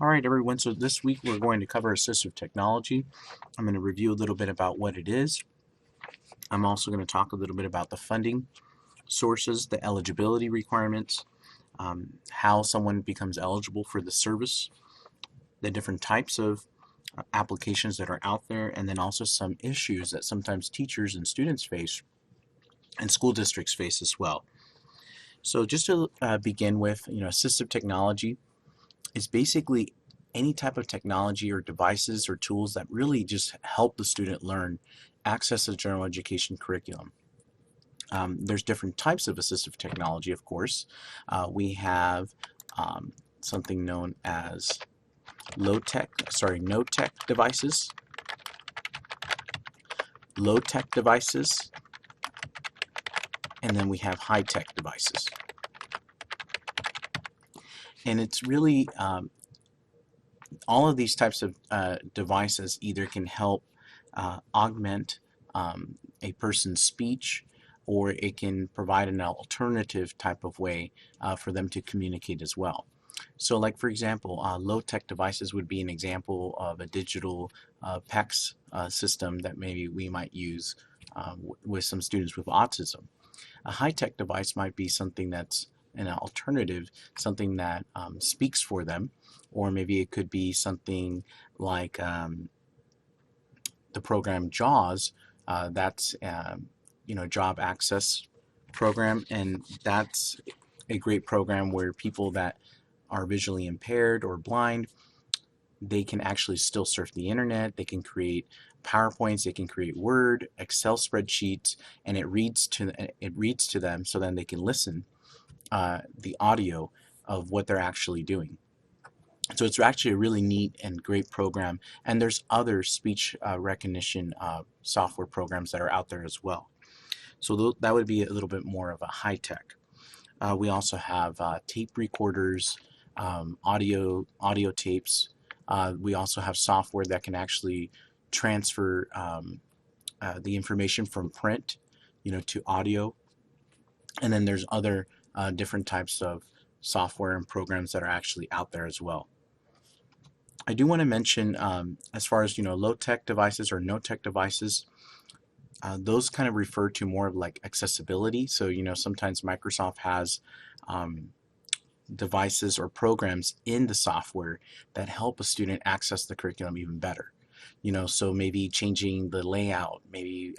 All right, everyone, so this week we're going to cover assistive technology. I'm going to review a little bit about what it is. I'm also going to talk a little bit about the funding sources, the eligibility requirements, how someone becomes eligible for the service, the different types of applications that are out there, and then also some issues that sometimes teachers and students face and school districts face as well. So just to begin with, assistive technology is basically any type of technology or devices or tools that really just help the student learn, access the general education curriculum. There's different types of assistive technology, of course. We have something known as no-tech devices, low-tech devices, and then we have high-tech devices. And it's really all of these types of devices either can help augment a person's speech, or it can provide an alternative type of way for them to communicate as well. So like, for example, low-tech devices would be an example of a digital PECS system that maybe we might use with some students with autism. A high-tech device might be something that's an alternative, something that speaks for them, or maybe it could be something like the program JAWS. That's Job Access Program, and that's a great program where people that are visually impaired or blind, they can actually still surf the internet. They can create PowerPoints, they can create Word, Excel spreadsheets, and it reads to them, so then they can listen the audio of what they're actually doing. So it's actually a really neat and great program, and there's other speech recognition software programs that are out there as well. So that would be a little bit more of a high tech. We also have tape recorders, audio tapes. We also have software that can actually transfer the information from print, to audio. And then there's other different types of software and programs that are actually out there as well. I do want to mention, as far as low-tech devices or no-tech devices, those kind of refer to more of like accessibility. So sometimes Microsoft has devices or programs in the software that help a student access the curriculum even better. So maybe changing the layout, maybe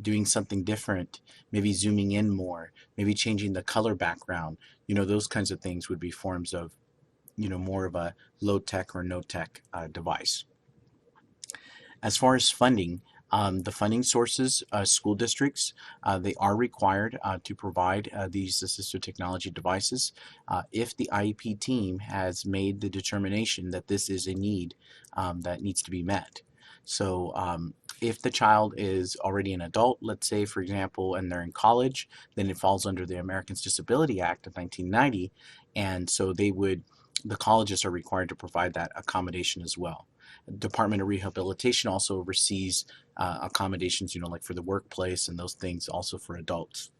doing something different, maybe zooming in more, maybe changing the color background. Those kinds of things would be forms of more of a low-tech or no-tech device. As far as funding, the funding sources, school districts, they are required to provide these assistive technology devices if the IEP team has made the determination that this is a need that needs to be met. So if the child is already an adult, let's say, for example, and they're in college, then it falls under the Americans Disability Act of 1990, and so the colleges are required to provide that accommodation as well. Department of Rehabilitation also oversees accommodations, like for the workplace and those things also for adults.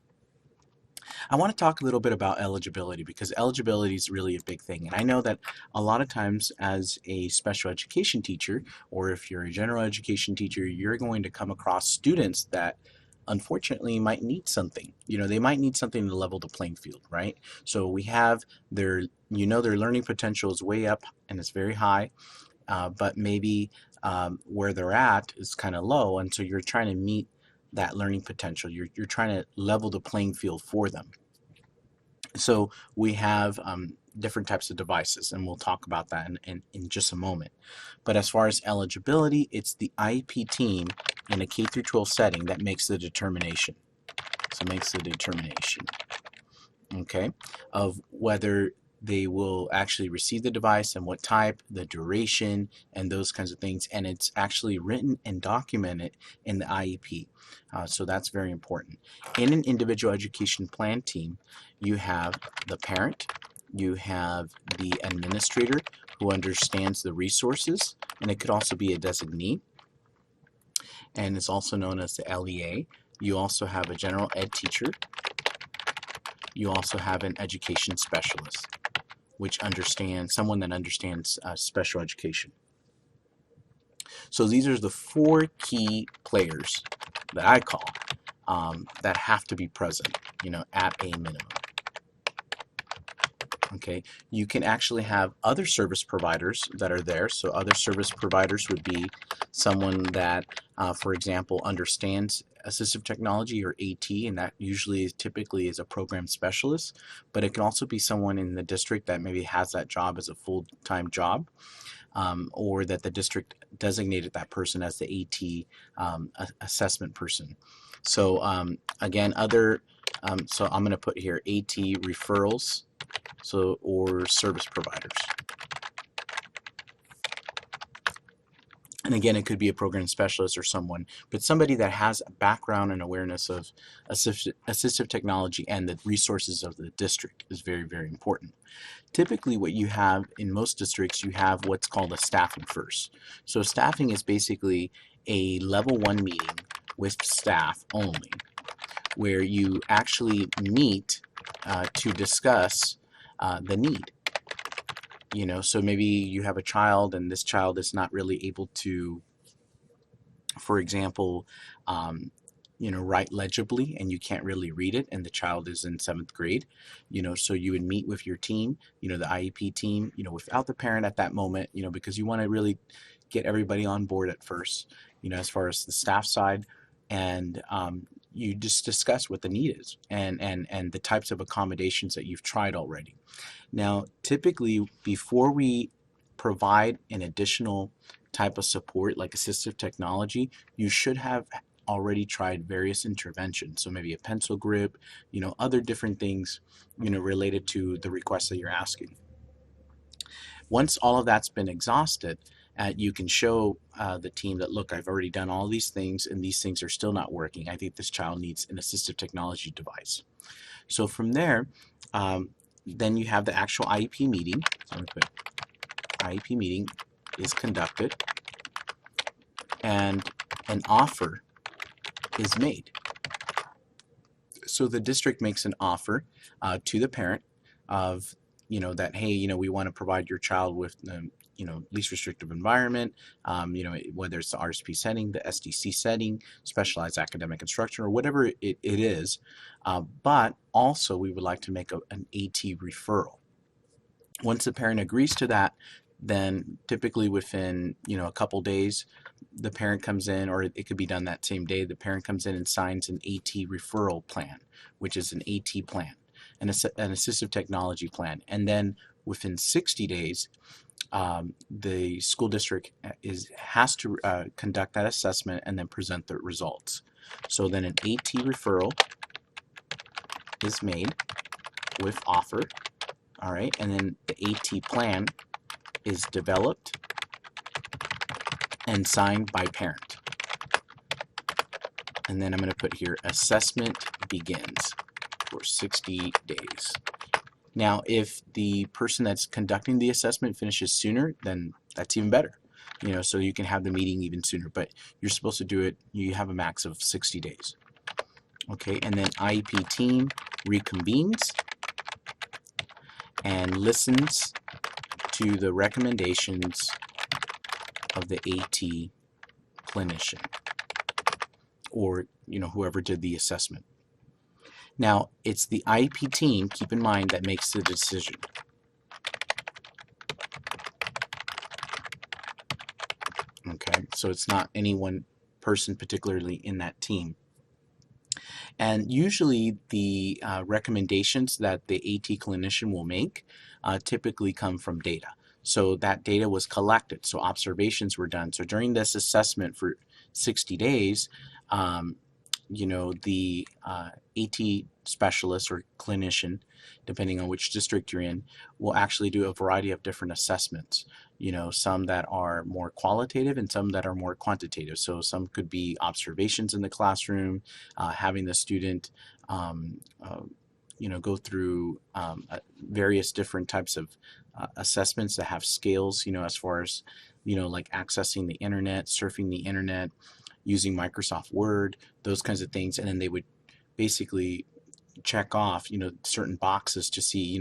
I want to talk a little bit about eligibility, because eligibility is really a big thing. And I know that a lot of times as a special education teacher, or if you're a general education teacher, you're going to come across students that unfortunately might need something. They might need something to level the playing field, right? So we have their learning potential is way up and it's very high. But maybe where they're at is kind of low, and so you're trying to meet that learning potential. You're trying to level the playing field for them. So we have different types of devices, and we'll talk about that in just a moment. But as far as eligibility, it's the IEP team in a K through 12 setting that makes the determination. So makes the determination, okay, of whether they will actually receive the device and what type, the duration, and those kinds of things. And it's actually written and documented in the IEP. So that's very important. In an individual education plan team, you have the parent, you have the administrator who understands the resources, and it could also be a designee, and it's also known as the LEA. You also have a general ed teacher. You also have an education specialist. which understands, someone that understands special education. So these are the four key players that I call that have to be present, at a minimum. Okay, you can actually have other service providers that are there. So other service providers would be someone that, for example, understands assistive technology or AT, and that usually typically is a program specialist, but it can also be someone in the district that maybe has that job as a full-time job, or that the district designated that person as the AT assessment person. So again, so I'm going to put here AT referrals, or service providers. And again, it could be a program specialist or someone, but somebody that has a background and awareness of assistive technology and the resources of the district is very, very important. Typically what you have in most districts, you have what's called a staffing first. So staffing is basically a level 1 meeting with staff only, where you actually meet to discuss the need. So maybe you have a child and this child is not really able to, for example, write legibly, and you can't really read it, and the child is in 7th grade, so you would meet with your team, the IEP team, without the parent at that moment, because you want to really get everybody on board at first, as far as the staff side, and you just discuss what the need is and the types of accommodations that you've tried already. Now, typically, before we provide an additional type of support like assistive technology, you should have already tried various interventions. So maybe a pencil grip, other different things, related to the request that you're asking. Once all of that's been exhausted, you can show the team that, look, I've already done all these things and these things are still not working. I think this child needs an assistive technology device. So from there, then you have the actual IEP meeting. So I'm going to put IEP meeting is conducted and an offer is made. So the district makes an offer to the parent of, that, hey, we want to provide your child with least restrictive environment, whether it's the RSP setting, the SDC setting, specialized academic instruction, or whatever it is, but also we would like to make an AT referral. Once the parent agrees to that, then typically within a couple days, the parent comes in, or it could be done that same day, the parent comes in and signs an AT referral plan, which is an AT plan, an assistive technology plan. And then within 60 days, the school district has to conduct that assessment and then present the results. So then an AT referral is made with offer, all right, and then the AT plan is developed and signed by parent. And then I'm going to put here, assessment begins for 60 days. Now, if the person that's conducting the assessment finishes sooner, then that's even better. So you can have the meeting even sooner, but you're supposed to do it, you have a max of 60 days. Okay, and then IEP team reconvenes and listens to the recommendations of the AT clinician, or whoever did the assessment. Now, it's the IEP team, keep in mind, that makes the decision. Okay, so it's not any one person particularly in that team. And usually the recommendations that the AT clinician will make typically come from data. So that data was collected, so observations were done. So during this assessment for 60 days, the AT specialist or clinician, depending on which district you're in, will actually do a variety of different assessments. Some that are more qualitative and some that are more quantitative. So some could be observations in the classroom, having the student go through various different types of assessments that have scales, as far as, like accessing the internet, surfing the internet, using Microsoft Word, those kinds of things. And then they would basically check off, certain boxes to see,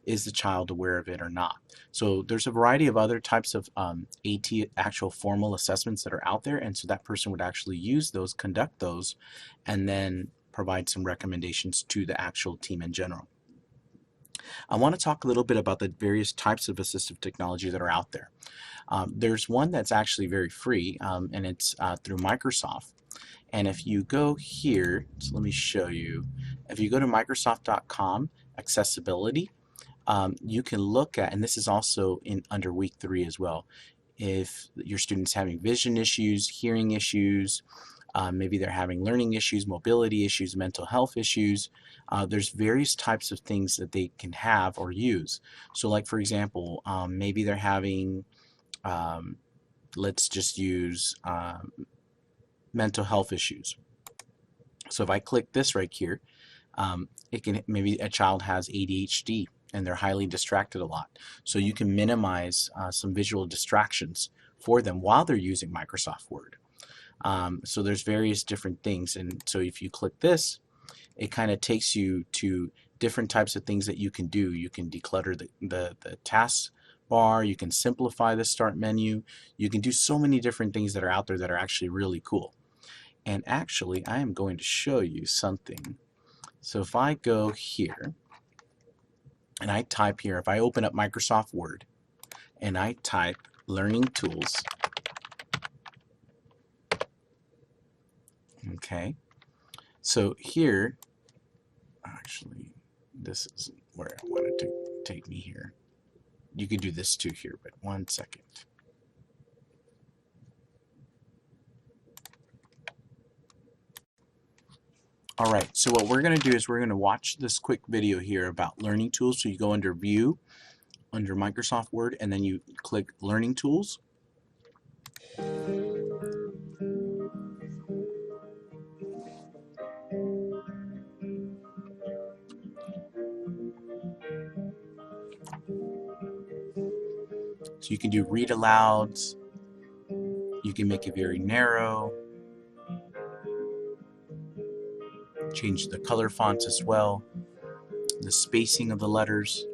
is the child aware of it or not? So there's a variety of other types of AT, actual formal assessments that are out there, and so that person would actually use those, conduct those, and then provide some recommendations to the actual team in general. I want to talk a little bit about the various types of assistive technology that are out there. There's one that's actually very free, and it's through Microsoft. And if you go here, so let me show you. If you go to Microsoft.com, accessibility, you can look at, and this is also in under week 3 as well, if your student's having vision issues, hearing issues, maybe they're having learning issues, mobility issues, mental health issues. There's various types of things that they can have or use. So like for example, maybe they're having, let's just use mental health issues. So if I click this right here, it can, maybe a child has ADHD and they're highly distracted a lot. So you can minimize some visual distractions for them while they're using Microsoft Word. So there's various different things, and so if you click this, it kind of takes you to different types of things that you can do. You can declutter the task bar, you can simplify the start menu, you can do so many different things that are out there that are actually really cool. And actually, I am going to show you something. So if I go here, and I type here, if I open up Microsoft Word, and I type Learning Tools, okay, so here, actually, this is where I wanted to take me here. You could do this too here, but one second. All right, so what we're going to do is we're going to watch this quick video here about learning tools. So you go under View, under Microsoft Word, and then you click Learning Tools. So you can do read alouds, you can make it very narrow, change the color fonts as well, the spacing of the letters,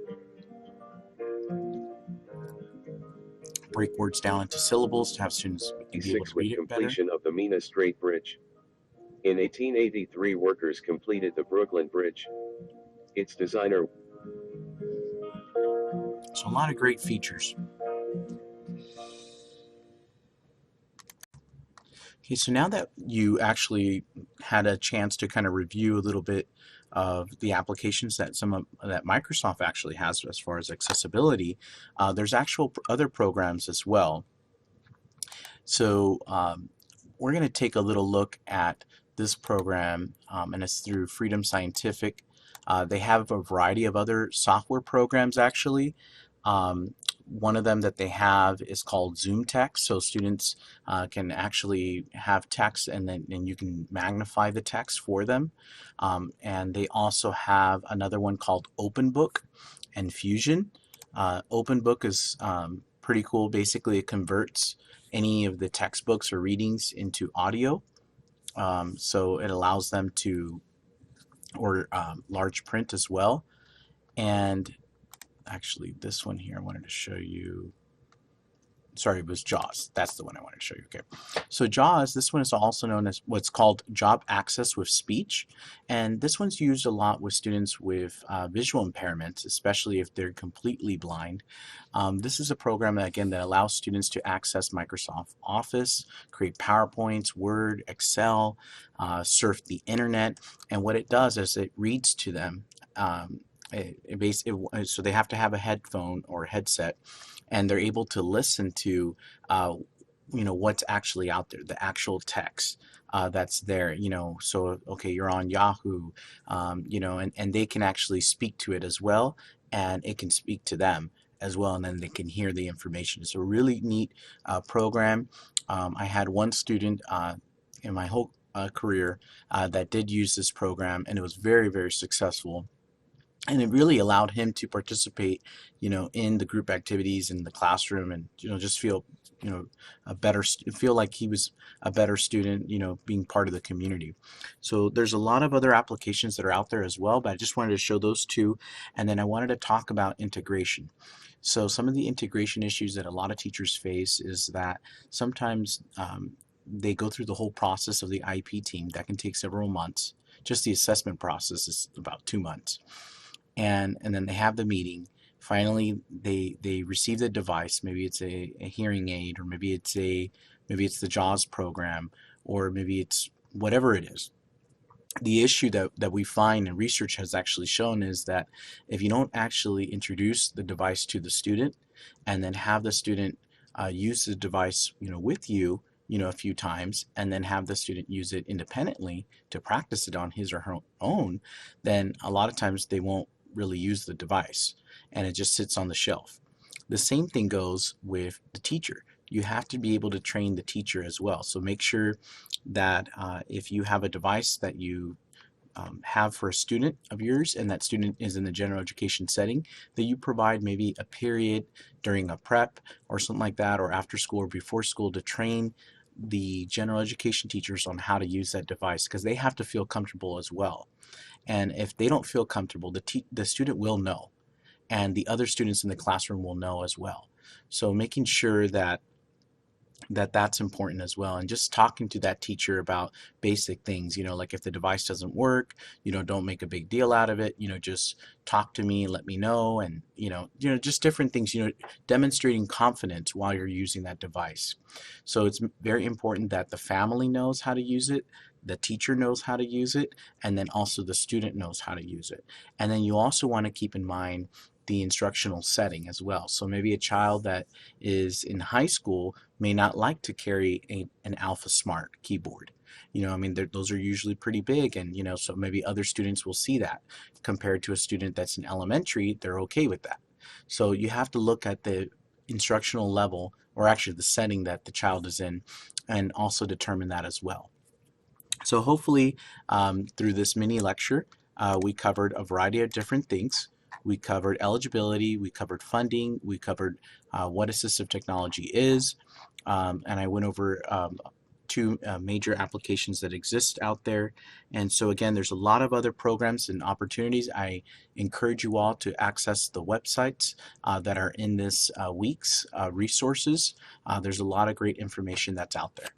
break words down into syllables to have students be able to read it better. Completion of the Mina Strait Bridge. In 1883, workers completed the Brooklyn Bridge. Its designer. So a lot of great features. Okay, so now that you actually had a chance to kind of review a little bit of the applications that that Microsoft actually has as far as accessibility, there's actual other programs as well. So we're going to take a little look at this program, and it's through Freedom Scientific. They have a variety of other software programs actually. One of them that they have is called Zoom Text, so students can actually have text and then you can magnify the text for them. And they also have another one called OpenBook and Fusion. OpenBook is pretty cool. Basically, it converts any of the textbooks or readings into audio. So it allows them to, or large print as well. And actually, this one here I wanted to show you. Sorry, it was JAWS. That's the one I wanted to show you. Okay. So JAWS, this one is also known as what's called Job Access with Speech. And this one's used a lot with students with visual impairments, especially if they're completely blind. This is a program that, again, that allows students to access Microsoft Office, create PowerPoints, Word, Excel, surf the internet. And what it does is it reads to them. So they have to have a headphone or headset, and they're able to listen to what's actually out there, the actual text that's there, so okay, you're on Yahoo, and they can actually speak to it as well, and it can speak to them as well, and then they can hear the information. It's a really neat program. I had one student in my whole career that did use this program, and it was very, very successful. and it really allowed him to participate, in the group activities in the classroom, and just feel, feel like he was a better student, being part of the community. So there's a lot of other applications that are out there as well, but I just wanted to show those two, and then I wanted to talk about integration. So some of the integration issues that a lot of teachers face is that sometimes they go through the whole process of the IP team that can take several months. Just the assessment process is about 2 months, and then they have the meeting. Finally, they receive the device. Maybe it's a hearing aid, or maybe it's the JAWS program, or maybe it's whatever it is. The issue that we find and research has actually shown is that if you don't actually introduce the device to the student and then have the student use the device, with you, a few times, and then have the student use it independently to practice it on his or her own, then a lot of times they won't really use the device, and it just sits on the shelf. The same thing goes with the teacher. You have to be able to train the teacher as well. So make sure that if you have a device that you have for a student of yours, and that student is in the general education setting, that you provide maybe a period during a prep or something like that, or after school or before school, to train the general education teachers on how to use that device, because they have to feel comfortable as well. And if they don't feel comfortable, the student will know, and the other students in the classroom will know as well. So making sure that's important as well, and just talking to that teacher about basic things, like if the device doesn't work, don't make a big deal out of it, just talk to me, let me know, and just different things, demonstrating confidence while you're using that device. So it's very important that the family knows how to use it, the teacher knows how to use it, and then also the student knows how to use it. And then you also want to keep in mind the instructional setting as well. So maybe a child that is in high school may not like to carry an Alpha Smart keyboard. Those are usually pretty big, and so maybe other students will see that. Compared to a student that's in elementary, they're okay with that. So you have to look at the instructional level, or actually the setting that the child is in, and also determine that as well. So hopefully, through this mini lecture, we covered a variety of different things. We covered eligibility, we covered funding, we covered what assistive technology is, and I went over two major applications that exist out there. And so again, there's a lot of other programs and opportunities. I encourage you all to access the websites that are in this week's resources. There's a lot of great information that's out there.